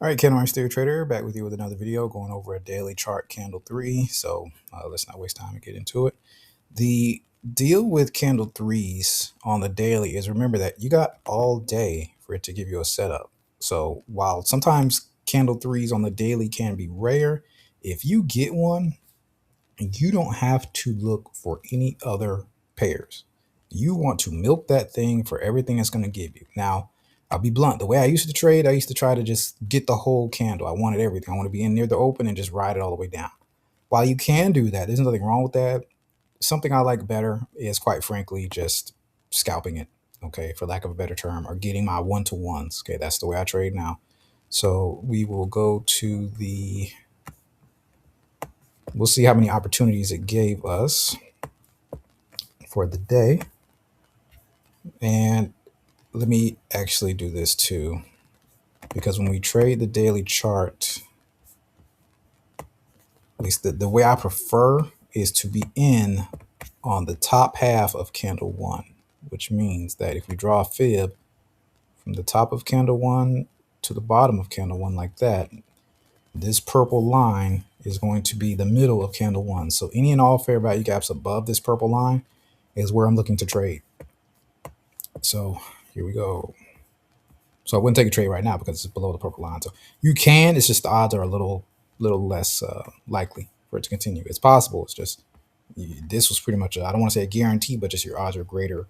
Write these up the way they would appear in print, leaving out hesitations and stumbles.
All right, Ken Orange Theory Trader, back with you with another video going over a daily chart candle 3. So let's not waste time and get into it. The deal with candle 3s on the daily is remember that you got all day for it to give you a setup. So while sometimes candle 3s on the daily can be rare, if you get one, you don't have to look for any other pairs. You want to milk that thing for everything it's going to give you. Now, I'll be blunt. The way I used to trade, I used to try to just get the whole candle. I wanted everything. I want to be in near the open and just ride it all the way down. While you can do that, there's nothing wrong with that. Something I like better is, quite frankly, just scalping it, okay, for lack of a better term, or getting my one-to-ones. Okay, that's the way I trade now. So we will go to we'll see how many opportunities it gave us for the day. And let me actually do this too, because when we trade the daily chart, at least the way I prefer is to be in on the top half of candle 1, which means that if we draw a fib from the top of candle 1 to the bottom of candle 1 like that, this purple line is going to be the middle of candle 1. So any and all fair value gaps above this purple line is where I'm looking to trade. So here we go. So I wouldn't take a trade right now because it's below the purple line. So you can, it's just the odds are a little less likely for it to continue. It's possible. It's just this was pretty much, I don't want to say a guarantee, but just your odds are greater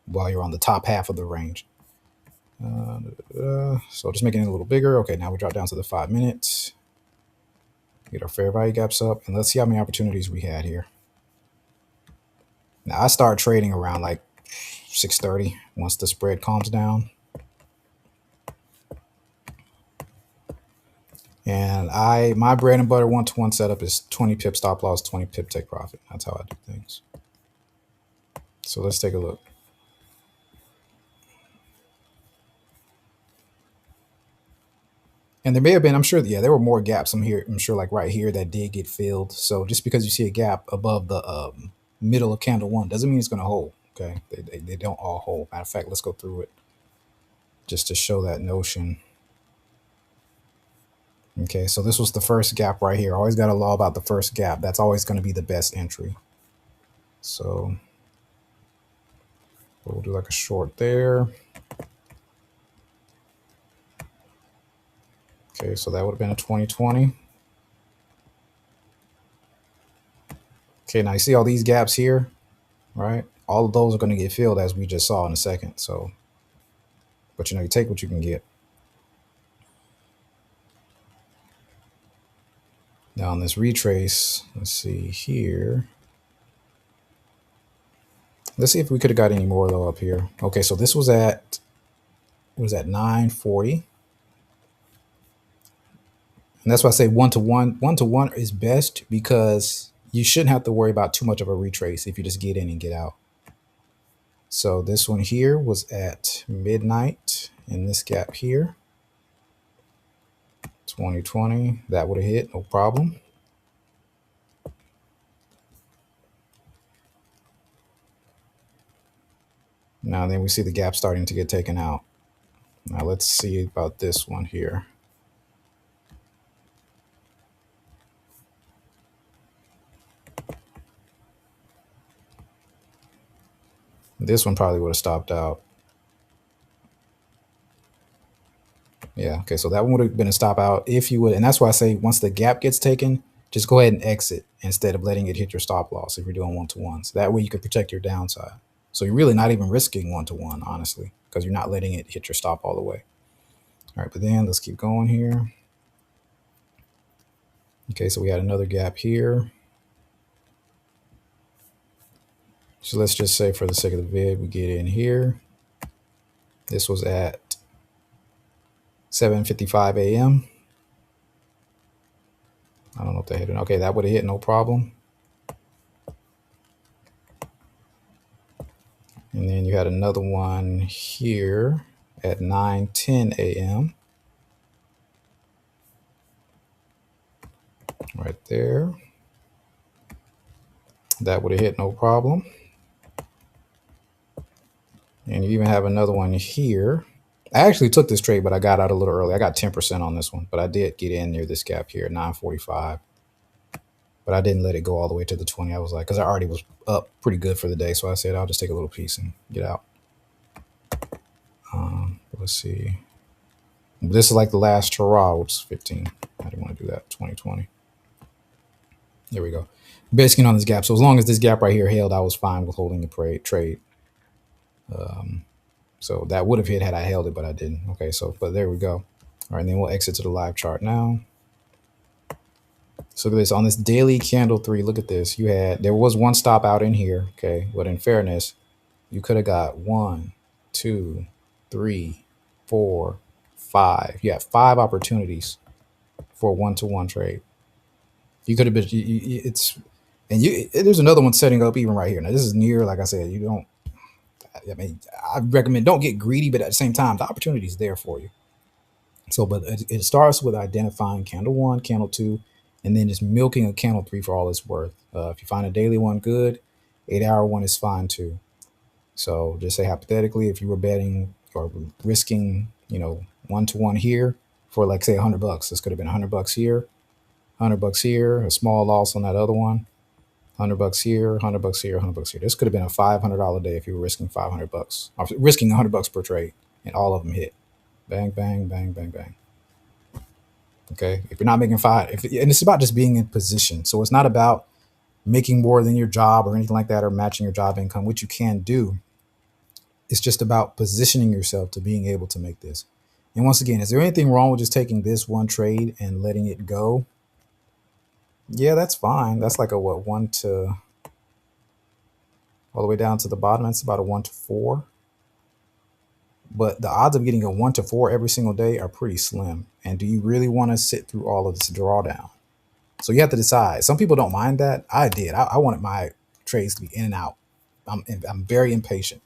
while you're on the top half of the range. So just making it a little bigger. Okay, now we drop down to the 5 minutes. Get our fair value gaps up, and let's see how many opportunities we had here. Now I start trading around like 6:30 once the spread calms down. And my bread and butter one-to-one setup is 20 pip stop loss, 20 pip take profit. That's how I do things. So let's take a look. And there may have been, I'm sure, yeah, there were more gaps. I'm sure, like right here, that did get filled. So just because you see a gap above the middle of candle 1 doesn't mean it's going to hold. Okay, they don't all hold. Matter of fact, let's go through it just to show that notion. Okay, so this was the first gap right here. Always got a law about the first gap. That's always going to be the best entry. So we'll do like a short there. Okay, so that would have been a 2020. Okay, now you see all these gaps here, right? All of those are going to get filled as we just saw in a second. So, but you take what you can get. Now on this retrace, let's see here. Let's see if we could have got any more though up here. Okay, so this was at, what was that, 940? And that's why I say one-to-one is best, because you shouldn't have to worry about too much of a retrace if you just get in and get out. So this one here was at midnight in this gap here. 2020, that would have hit, no problem. Now then we see the gap starting to get taken out. Now let's see about this one here. This one probably would have stopped out. Yeah, okay, so that one would have been a stop out if you would, and that's why I say once the gap gets taken, just go ahead and exit instead of letting it hit your stop loss if you're doing one-to-ones. That way you can protect your downside. So you're really not even risking one-to-one, honestly, because you're not letting it hit your stop all the way. All right, but then let's keep going here. Okay, so we had another gap here. So let's just say for the sake of the vid, we get in here. This was at 7:55 a.m. I don't know if they hit it. Okay, that would have hit, no problem. And then you had another one here at 9:10 a.m. Right there. That would have hit, no problem. And you even have another one here I actually took this trade, but I got out a little early. I got 10% on this one, but I did get in near this gap here, 945. But I didn't let it go all the way to the 20. I was like, because I already was up pretty good for the day. So I said, I'll just take a little piece and get out. Let's see. This is like the last hurrah, which is 15. I didn't want to do that. 2020. There we go. Basically on this gap. So as long as this gap right here held, I was fine with holding the trade. So that would have hit had I held it, but I didn't. Okay, so but there we go. All right, and then we'll exit to the live chart now. So look at this on this daily candle 3. Look at this. There was one stop out in here. Okay, but in fairness, you could have got 1, 2, 3, 4, 5. You had 5 opportunities for a 1-to-1 trade. You could have been. It's and you. There's another one setting up even right here. Now this is near. Like I said, you don't. I mean, I recommend don't get greedy, but at the same time, the opportunity is there for you. So, but it starts with identifying candle 1, candle 2, and then just milking a candle 3 for all it's worth. If you find a daily one, good. 8-hour one is fine too. So, just say hypothetically, if you were betting or risking, 1-to-1 here for like say $100, this could have been $100 here, $100 here, a small loss on that other one. $100 here, $100 here, $100 here. This could have been a $500 day if you were risking $500, or risking $100 per trade, and all of them hit. Bang, bang, bang, bang, bang. Okay, if you're not making and it's about just being in position. So it's not about making more than your job or anything like that, or matching your job income, which you can do. It's just about positioning yourself to being able to make this. And once again, is there anything wrong with just taking this one trade and letting it go? Yeah, that's fine. That's like a what, 1 to all the way down to the bottom. That's about a 1-to-4. But the odds of getting a 1-to-4 every single day are pretty slim. And do you really want to sit through all of this drawdown? So you have to decide. Some people don't mind that. I did. I wanted my trades to be in and out. I'm very impatient.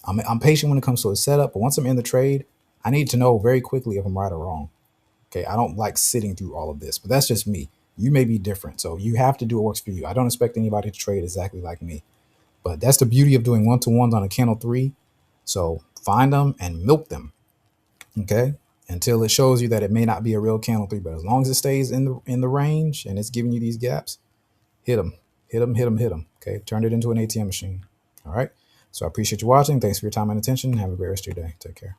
I'm patient when it comes to a setup, but once I'm in the trade, I need to know very quickly if I'm right or wrong. Okay, I don't like sitting through all of this, but that's just me. You may be different, so you have to do what works for you. I don't expect anybody to trade exactly like me, but that's the beauty of doing 1-to-1s on a candle 3. So find them and milk them. Okay, until it shows you that it may not be a real candle 3, but as long as it stays in the range and it's giving you these gaps, hit them, hit them, hit them, hit them. Okay, turn it into an ATM machine. All right. So I appreciate you watching. Thanks for your time and attention. Have a great rest of your day. Take care.